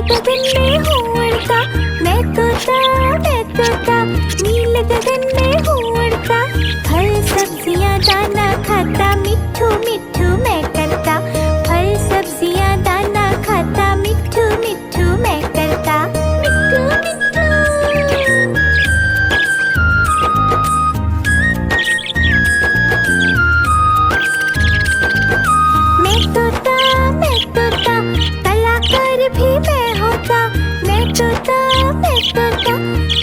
गगन में हूँ उड़ता, मैं तोता नीले गगन में हूँ उड़ता। फल सब्जियाँ दाना खाता, मिट्ठू मिट्ठू मैं करता। फल सब्जियाँ दाना खाता, मिट्ठू मिट्ठू मैं करता। मिट्ठू मिट्ठू। मैं तोता कलाकार भी मैं होता। मैं तोता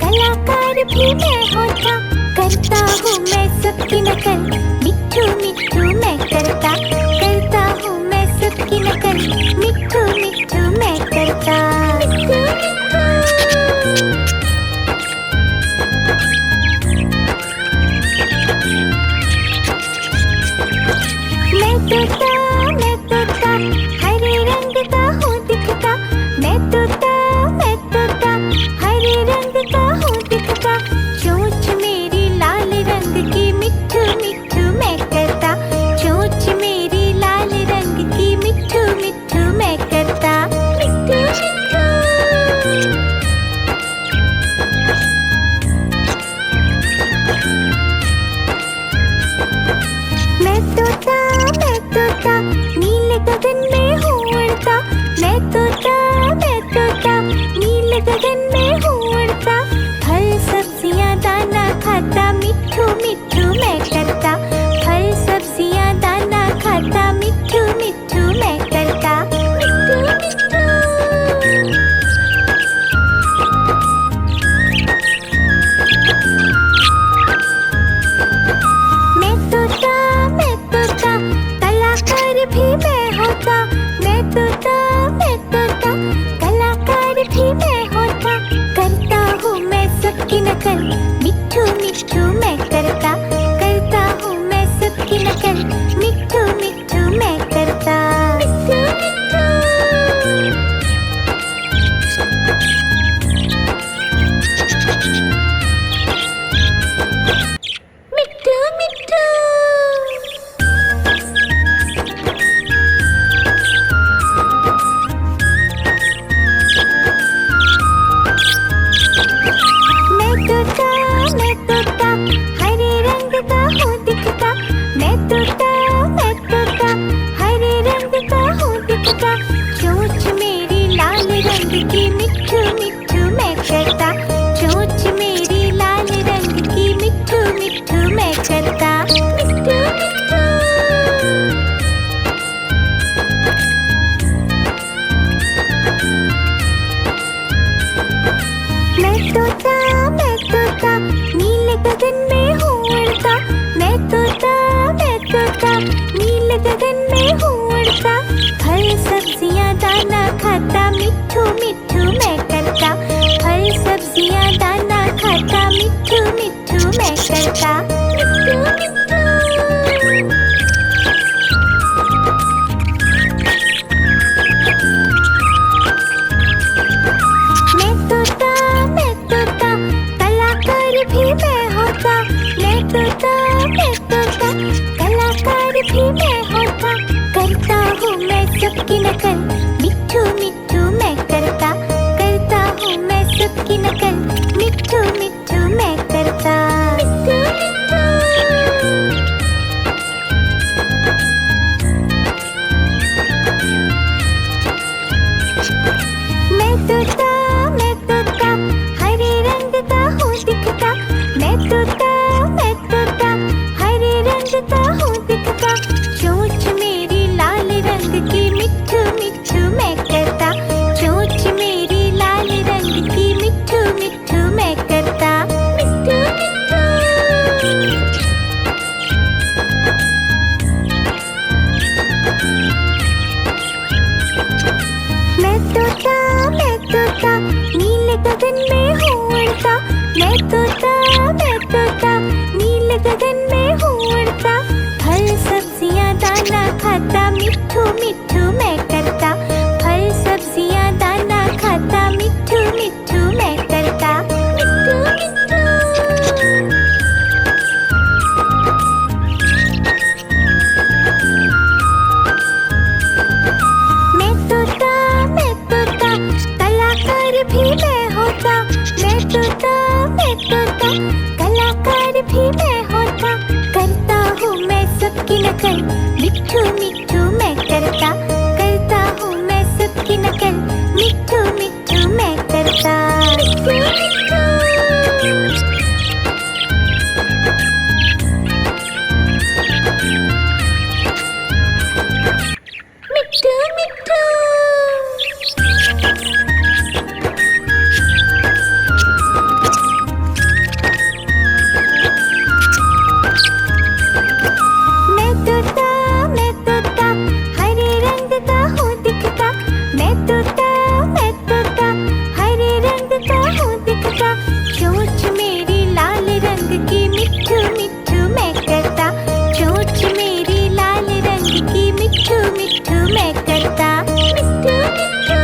कलाकार भी मैं होता। करता हूँ मैं सबकी नकल, मिट्ठू मिट्ठू मैं करता। करता हूँ मैं सबकी नकल, मिट्ठू मिट्ठू मैं करता। मिट्ठू मैं तोता हरे रंग का हूँ दिखता। मैं तोता हरे रंग का हूँ दिखता। चोंच मेरी लाल रंग की, मिट्ठू मिट्ठू मैं करता। चोंच मेरी लाल रंग की, मिट्ठू मिट्ठू मैं करता। मिट्ठू मिट्ठू। मैं तोता नीले गगन में हूँ उड़ता। मैं तोता नीले गगन में हूँ उड़ता। फल सब्जियाँ दाना खाता, मिट्ठू मिट्ठू मैं करता। फल सब्जियाँ दाना खाता, मिट्ठू मिट्ठू मैं करता। मिट्ठू मिट्ठू। मैं तोता कलाकार भी मैं होता। मैं तोता कलाकार भी मैं होता। करता हूँ मैं सबकी नकल, मिट्ठू मिट्ठू मैं करता। करता हूँ मैं सबकी नकल, मिट्ठू मिट्ठू मैं करता। मिट्ठू मिट्ठू। मिट्ठू मिट्ठू। मैं तोता हरे रंग का हूँ दिखता। मैं तोता हरे रंग का हूँ दिखता। चोंच मेरी लाल रंग की, मिट्ठू मिट्ठू मैं करता। चोंच मेरी लाल रंग की, मिट्ठू मिट्ठू मैं करता। मिट्ठू मिट्ठू। मैं तोता नीले गगन में हूँ उड़ता। मैं तोता नीले गगन में हूँ उड़ता। फल सब्जियाँ दाना खाता, मिट्ठू मिट्ठू मैं करता। फल सब्जियाँ दाना खाता, मिट्ठू मिट्ठू मैं करता। मिट्ठू मिट्ठू। मैं तोता कलाकार भी मैं होता। मैं तोता कलाकार भी मैं होता। करता हूँ मैं सबकी नकल, मिट्ठू मिट्ठू मैं करता। करता हूँ मैं सबकी नकल, मिट्ठू मिट्ठू मैं करता। मिट्ठू मिट्ठू। मैं तोता हरे रंग का हूँ दिखता। मैं तोता हरे रंग का हूँ दिखता। चोंच मेरी लाल रंग की, मिट्ठू मिट्ठू मैं करता। चोंच मेरी लाल रंग की, मिट्ठू मिट्ठू मैं करता। मिट्ठू मिट्ठू। मैं तोता नीले गगन में हूँ उड़ता। मैं तोता नीले गगन में हूँ उड़ता। फल सब्जियाँ दाना खाता, मिट्ठू मिट्ठू मैं करता। फल सब्जियाँ दाना खाता, मिट्ठू मिट्ठू मैं करता। मिट्ठू मिट्ठू। मैं तोता नकल, मिट्ठू मिट्ठू मैं करता, करता हूँ मैं सबकी नकल, मिट्ठू मिट्ठू मैं करता। मिट्ठू मिट्ठू मिट्ठू मिट्ठू। मैं तोता हरे रंग का हूँ दिखता, मैं तोता हरे रंग का हूँ दिखता, चोंच मेरी लाल रंग की, मिट्ठू मिट्ठू मैं करता, चोंच मेरी लाल रंग की, मिट्ठू मिट्ठू मैं करता। मिट्ठू मिट्ठू।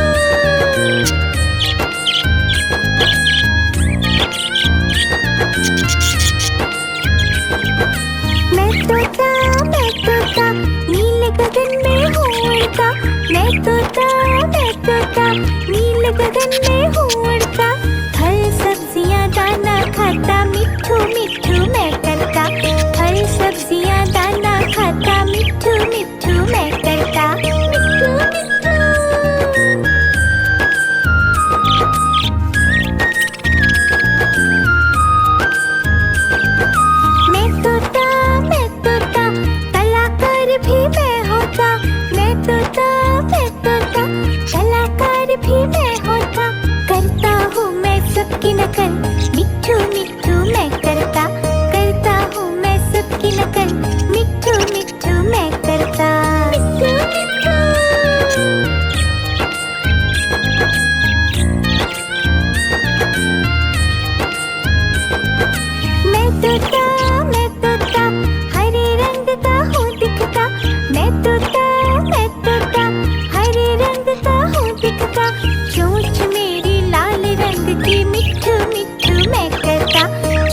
मैं तोता नीले गगन में हूँ उड़ता, मैं तोता नीले गगन में हूँ उड़ता, फल सब्जियाँ दाना खाता, मिट्ठू मिट्ठू मैं करता, फल सब्जियाँ दाना खाता, मिट्ठू मिट्ठू मैं करता। मिट्ठू मिट्ठू। मैं तोता कलाकार भी मैं होता, मैं तोता कलाकार भी मैं होता, करता हूँ मैं सबकी नकल, मिट्ठू मिट्ठू मैं करता, करता हूँ मैं सबकी नकल, मिट्ठू मिट्ठू मैं करता। मिट्ठू मिट्ठू। मैं तोता हरे रंग का हूँ दिखता, मैं तोता हरे रंग का हूँ दिखता, चोंच मेरी लाल रंग की, मिट्ठू मिट्ठू मैं करता,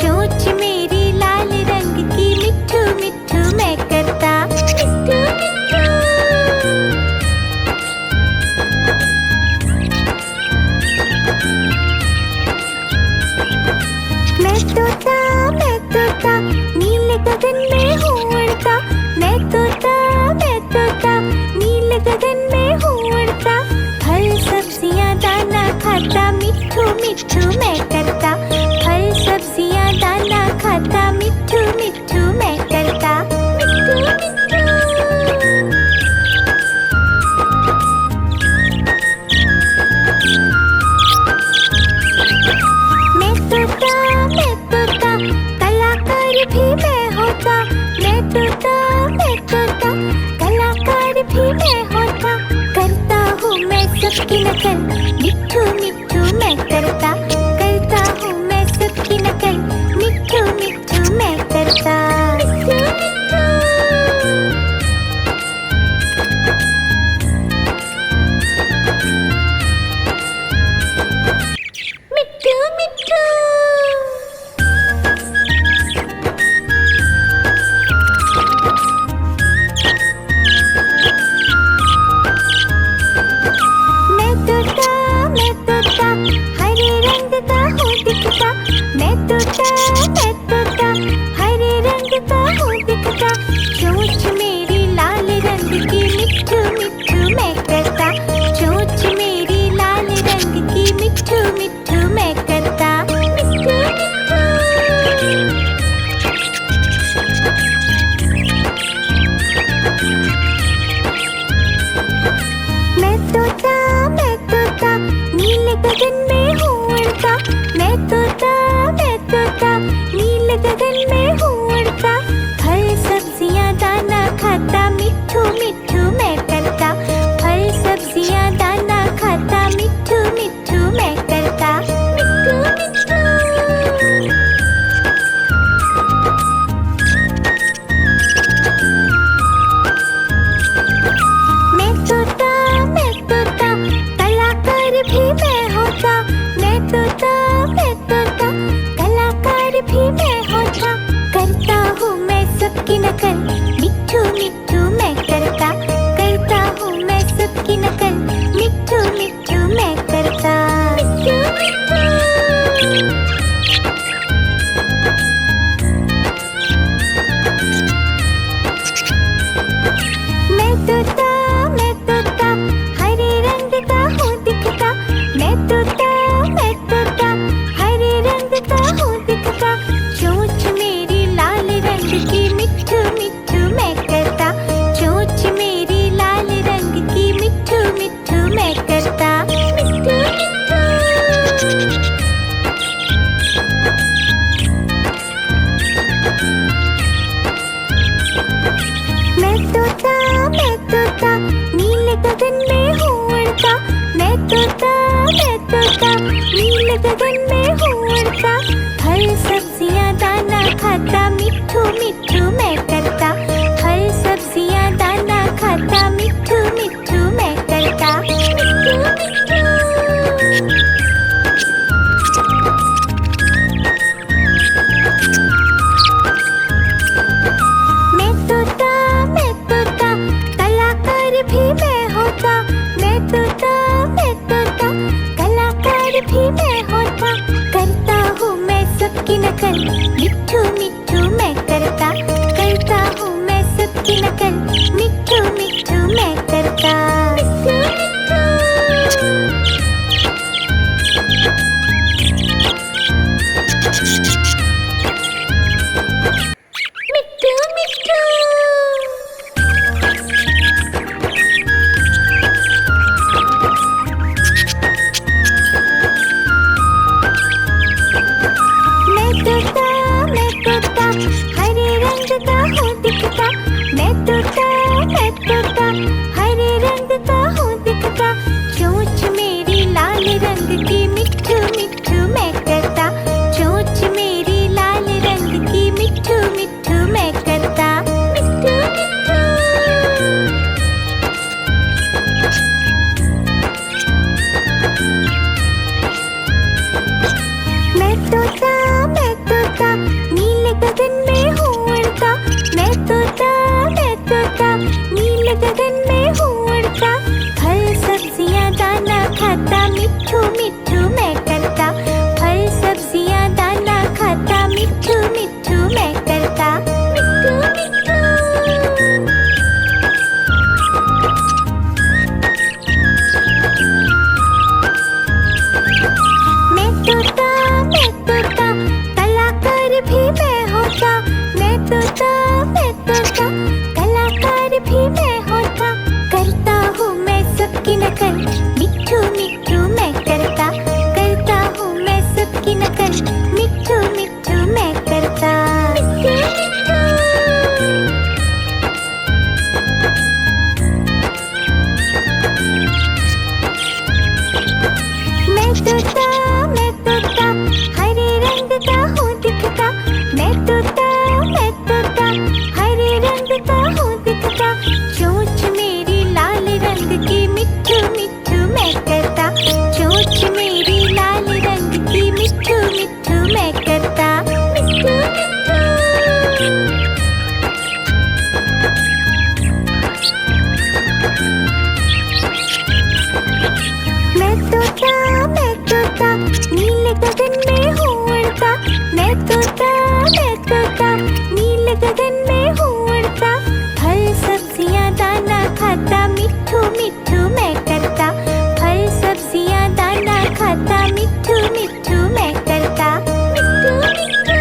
चोंच मेरी लाल रंग की, मिट्ठू मिट्ठू मैं करता। मिट्ठू मिट्ठू। मैं तोता नीले गगन में हूँ उड़ता, मैं तोता नीले गगन में हूँ उड़ता, फल सब्जियाँ दाना खाता, मिट्ठू मिट्ठू मैं करता, फल सब्जियाँ दाना खाता, मिट्ठू मिट्ठू मैं करता। मिट्ठू मिट्ठू। मैं तोता कलाकार भी मैं होता, मैं तोता कलाकार भी मैं होता, करता हूँ मैं सबकी नकल, मिट्ठू मिट्ठू मैं करता, करता हूँ मैं सबकी नकल, मिट्ठू मिट्ठू मैं करता। मिट्ठू मिट्ठू। मिट्ठू मिट्ठू। मैं तोता तोता नील गगन में हूँ उड़ता, फल सब्जियाँ दाना खाता, मिट्ठू मिट्ठू मैं करता, फल सब्जियाँ दाना खाता, मिट्ठू मिट्ठू मैं करता, मिट्ठू मिट्ठू। मैं तोता कलाकार भी मैं होता, मैं तोता कलाकार भी मैं होता, करता हूँ मैं सबकी नकल, मिट्ठू मिट्ठू मैं करता, करता हूँ मैं सबकी नकल, मिट्ठू मिट्ठू मैं करता, मिट्ठू मिट्ठू मिट्ठू। मैं तोता हरे रंग का हूँ दिखता, मैं तोता हरे रंग का हूँ दिखता, चोंच मेरी लाल रंग की, मिट्ठू मिट्ठू मैं करता, चोंच मेरी लाल रंग की, मिट्ठू मिट्ठू मैं करता, मिट्ठू मिट्ठू। मैं तोता नील गगन में हूँ उड़ता, मैं तोता नील गगन में हूँ उड़ता, फल सब्जियाँ दाना खाता, मिट्ठू मिट्ठू मैं करता, फल सब्जियाँ दाना खाता, मिट्ठू मिट्ठू मैं करता, मिट्ठू मिट्ठू। मैं तोता कलाकार भी मैं होता, मैं तोता कलाकार भी मैं होता, करता हूँ मैं सबकी नकल, मिट्ठू मिट्ठू मैं करता, करता हूँ मैं सबकी नकल, मिट्ठू मिट्ठू मैं करता, मिट्ठू मिट्ठू। मैं तोता हरे रंग का हूँ दिखता, मैं तोता हरे रंग का हूँ दिखता, चोंच मेरी लाल रंग की, मिट्ठू मिट्ठू मैं करता, चोंच मेरी लाल रंग की, मिट्ठू मिट्ठू मैं करता, मिट्ठू मिट्ठू। मैं तोता नील गगन में हूँ उड़ता, मैं तोता नील गगन में हूँ उड़ता, फल सब्जियाँ दाना खाता, मिट्ठू मिट्ठू मैं करता, फल सब्जियाँ दाना खाता, मिट्ठू मिट्ठू मैं करता, मिट्ठू मिट्ठू।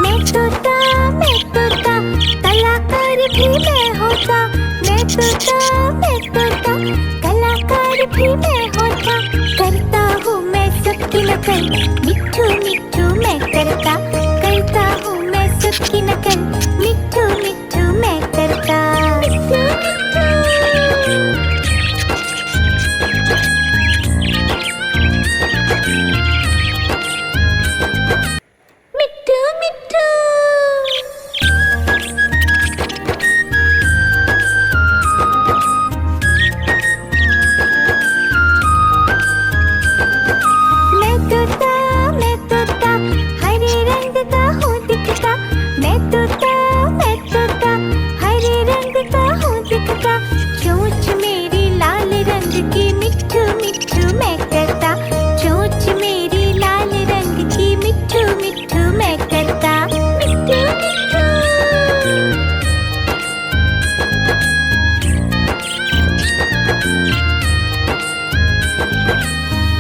मैं तोता कलाकार भी मैं होता, मैं तोता कलाकार भी मैं होता, करता हूँ मैं सबकी नकल, मिट्ठू मिट्ठू मैं करता, करता हूँ मैं सबकी नकल, मिट्ठू मिट्ठू मैं करता, मिट्ठू मिट्ठू। मिट्ठू मिट्ठू। मैं तोता हरे रंग का हूँ दिखता, मैं तोता हरे रंग का हूँ दिखता, चोंच मेरी लाल रंग की, मिट्ठू मिट्ठू मैं करता, चोंच मेरी लाल रंग की, मिट्ठू मिट्ठू मैं करता, मिट्ठू मिट्ठू।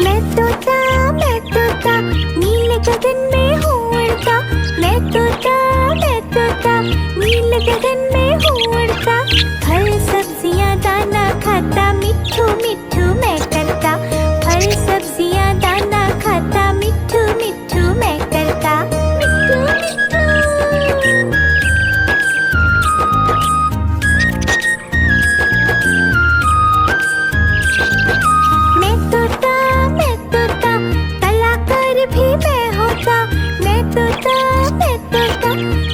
मैं तोता नील गगन में हूँ उड़ता, मैं तोता नील गगन में हूँ उड़ता, फल सब्जियाँ दाना खाता, मिट्ठू मिट्ठू मैं करता, फल सब्जियाँ दाना खाता, मिट्ठू मिट्ठू मैं करता, मिट्ठू मिट्ठू। तोता मैं तोता,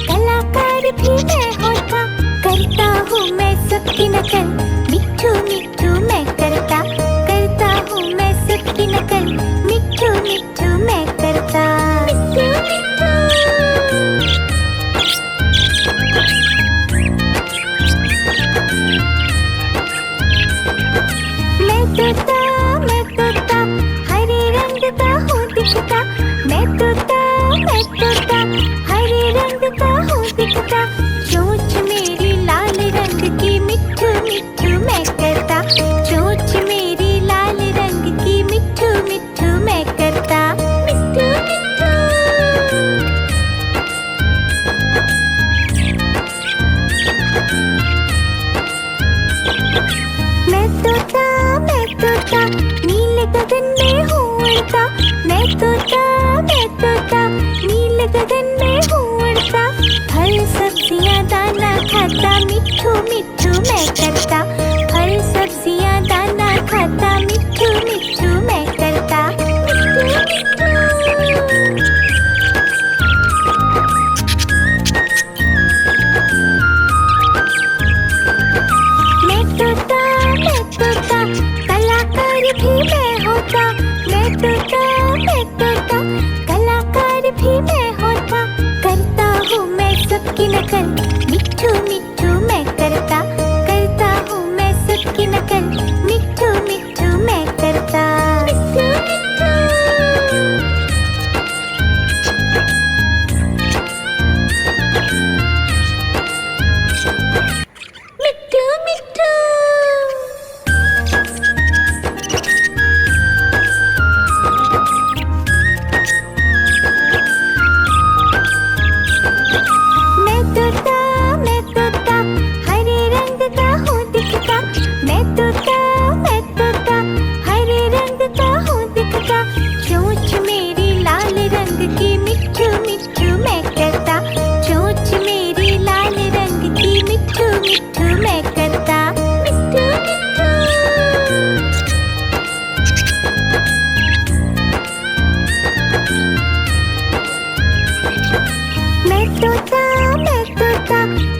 कलाकार भी मैं होता, करता हूँ मैं सबकी नकल, मिट्ठू मिट्ठू मैं करता हूँ मैं सबकी नकल, मिट्ठू मिट्ठू मैं करता। मैं तोता हरे रंग का हूँ दिखता, मैं तोता हरे रंग का हूँ दिखता, चोंच मेरी लाल रंग की, मिट्ठू मिट्ठू मैं करता, चोंच मेरी लाल रंग की, मिट्ठू मिट्ठू मैं करता। मैं तोता नीले गगन में हूँ उड़ता, मैं तोता नीले गगन में हूँ उड़ता, फल सब्जियाँ दाना खाता, मिट्ठू मिट्ठू मैं करता, फल सब्जियाँ दाना खाता, मिट्ठू मिट्ठू मैं करता। मैं तोता कलाकार भी मैं होता, मैं तोता कलाकार भी मैं होता, करता हूँ मैं सबकी नकल, मिट्ठू मिट्ठू मैं करता हूँ मैं सबकी नकल, मिट्ठू मिट्ठू मैं करता। मिट्ठू मिट्ठू मैं तोता हरे रंग का हूँ दिखता, मैं तोता हरे रंग का हूँ दिखता, चोंच मेरी लाल रंग की, मिट्ठू मिट्ठू मैं करता, चोंच मेरी लाल रंग की, मिट्ठू मिट्ठू मैं करता। मैं तोता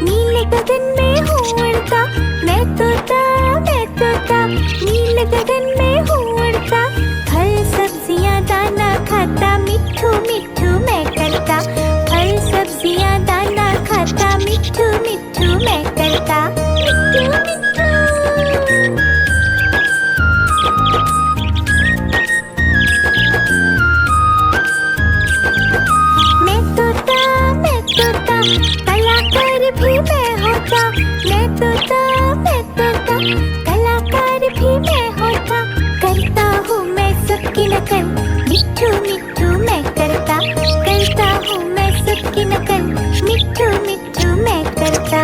नीले गगन में हूँ उड़ता, मैं तोता नीले गगन में हूँ उड़ता, फल सब्जियाँ दाना खाता, मिट्ठू मिट्ठू मैं करता, फल सब्जियाँ दाना खाता, मिट्ठू मिट्ठू मैं करता। मैं तोता कलाकार भी मैं होता, मैं तोता कलाकार भी मैं होता, करता हूँ मैं सबकी नकल, मिट्ठू मिट्ठू मैं करता हूँ मैं सबकी नकल, मिट्ठू मिट्ठू मैं करता।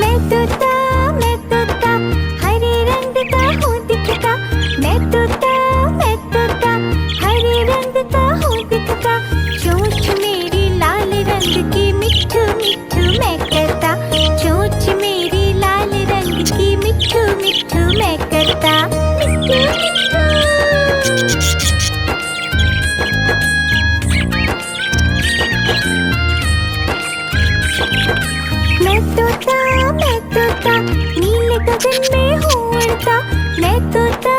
मैं तोता हरे रंग का हूँ दिखता, मैं तोता हरे रंग का हूँ दिखता, चोंच मेरी लाल रंग की, मिट्ठू मिट्ठू मैं करता, चोंच मेरी लाल रंग की, मिट्ठू मिट्ठू मैं करता। मैं तोता नीले गगन में हूँ उड़ता, मैं तोता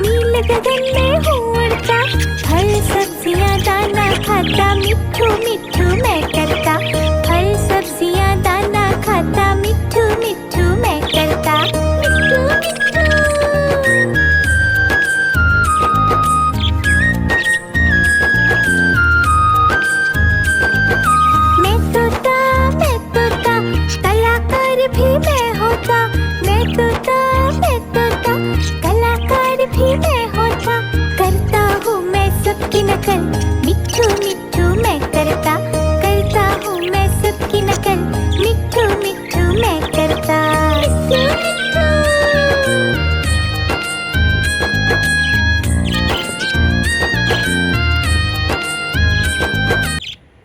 नीले गगन में हूँ उड़ता, फल सब्जियाँ दाना खाता, मिट्ठू मिट्ठू मैं करता, फल सब्जियाँ दाना खाता, मिट्ठू मिट्ठू मैं करता। मैं तोता कलाकार भी मैं होता, मैं तोता कलाकार भी मैं होता, करता हूँ मैं सबकी नकल, मिट्ठू मिट्ठू मैं करता हूँ मैं सबकी नकल, मिट्ठू मिट्ठू मैं करता।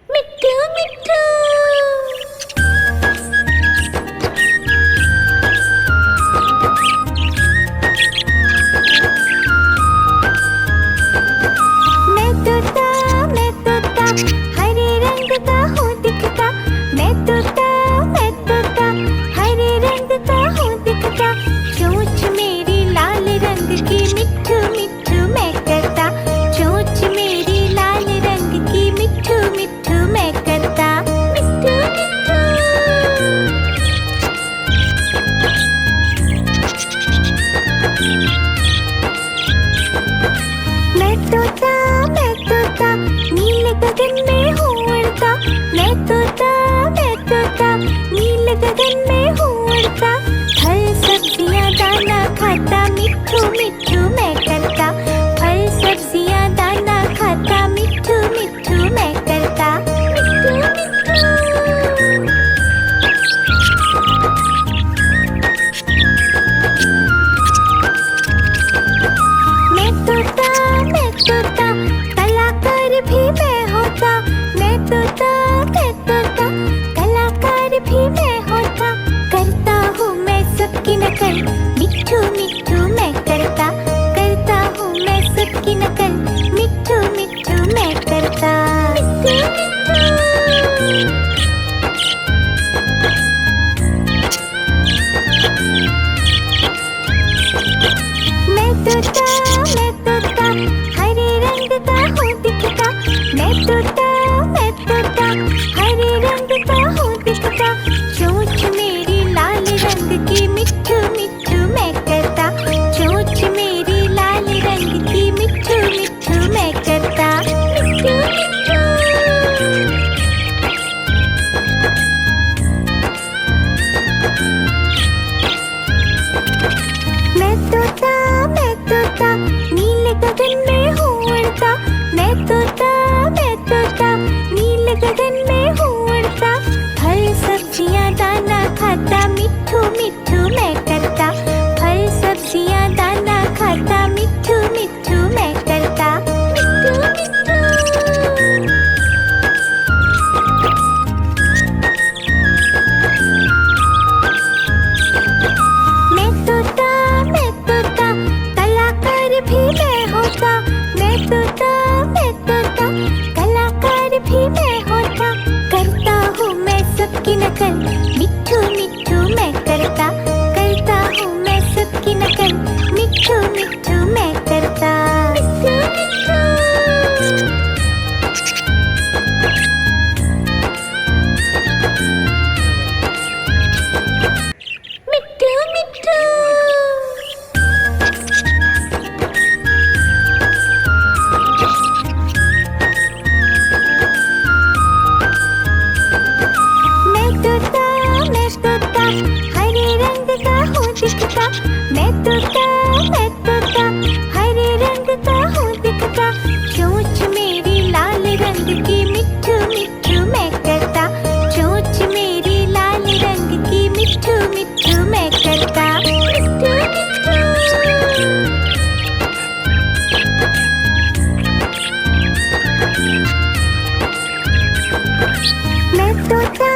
मिट्ठू मिट्ठू नकल, मिट्ठू मिट्ठू मैं करता, करता हूँ मैं सबकी नकल, मिट्ठू मिट्ठू मैं करता। मैं तोता हरे रंग का हूँ दिखता, मैं तोता हरे रंग का हूँ दिखता, चोंच मेरी लाल रंग की, मिट्ठू मिट्ठू मैं करता, चोंच मेरी लाल रंग की, मिट्ठू मिट्ठू मैं करता। मिट्ठू मिट्ठू मैं तोता नीले गगन में हूँ उड़ता, मैं तोता नीले गगन में हूँ उड़ता, फल सब्जियाँ दाना खाता, मिट्ठू मिट्ठू मैं करता, फल सब्जियाँ दाना खाता, मिट्ठू मिट्ठू मैं करता। मिट्ठू मिट्ठू मैं तोता कलाकार भी मैं होता, मैं तोता कलाकार भी मैं होता, करता हूँ मैं सबकी नकल, मिट्ठू मिट्ठू मैं करता, करता हूँ मैं सबकी नकल, मिट्ठू मिट्ठू मैं करता। मिट्ठू मिट्ठू मिट्ठू मिट्ठू हरे रंग का हूँ दिखता, मैं तोता हरे रंग का हूँ दिखता, चोंच मेरी लाल रंग की, मिट्ठू मिट्ठू मैं करता, चोंच मेरी लाल रंग की, मिट्ठू मिट्ठू मैं करता। मिट्ठू मिट्ठू मैं तोता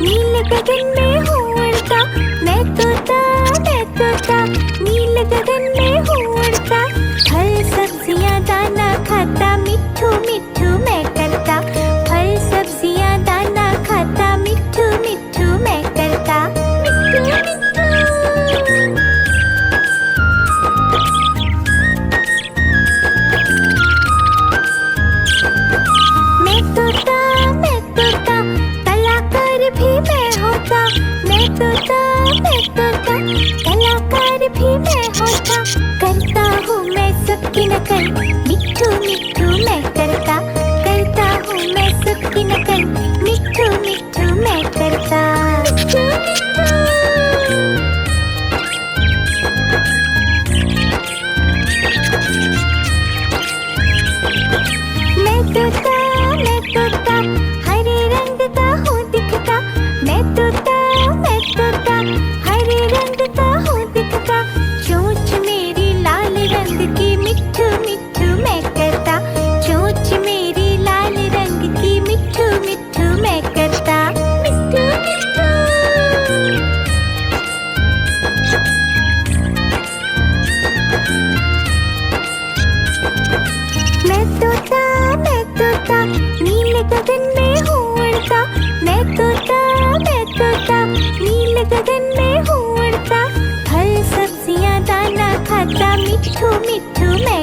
नीले गगन में हूँ उड़ता, मैं तोता नीले गगन में हूँ उड़ता, फल सब्जियाँ दाना खाता, मिट्ठू मिट्ठू मैं करता, फल सब्जियाँ दाना खाता, मिट्ठू मिट्ठू मैं करता। मिट्ठू मिट्ठू मैं तोता कलाकार भी मैं होता, मैं तोता कलाकार भी मैं होता, करता हूँ मैं सबकी नकल, मिट्ठू मिट्ठू मैं करता, करता हूँ मैं सबकी नकल, मिट्ठू मिट्ठू मैं करता। मिट्ठू मिट्ठू मैं तोता हरे रंग का हूँ दिखता, मैं तोता हरे रंग का हूँ दिखता, चोंच मेरी लाल रंग की, मिट्ठू मिट्ठू मैं करता, चोंच मेरी लाल रंग की, मिट्ठू मिट्ठू मैं करता। मिट्ठू मिट्ठू मैं तोता नीले गगन में हूँ उड़ता, मैं तोता नीले गगन में हूँ उड़ता, फल सब्जियाँ दाना खाता, मिट्ठू मिट्ठू मैं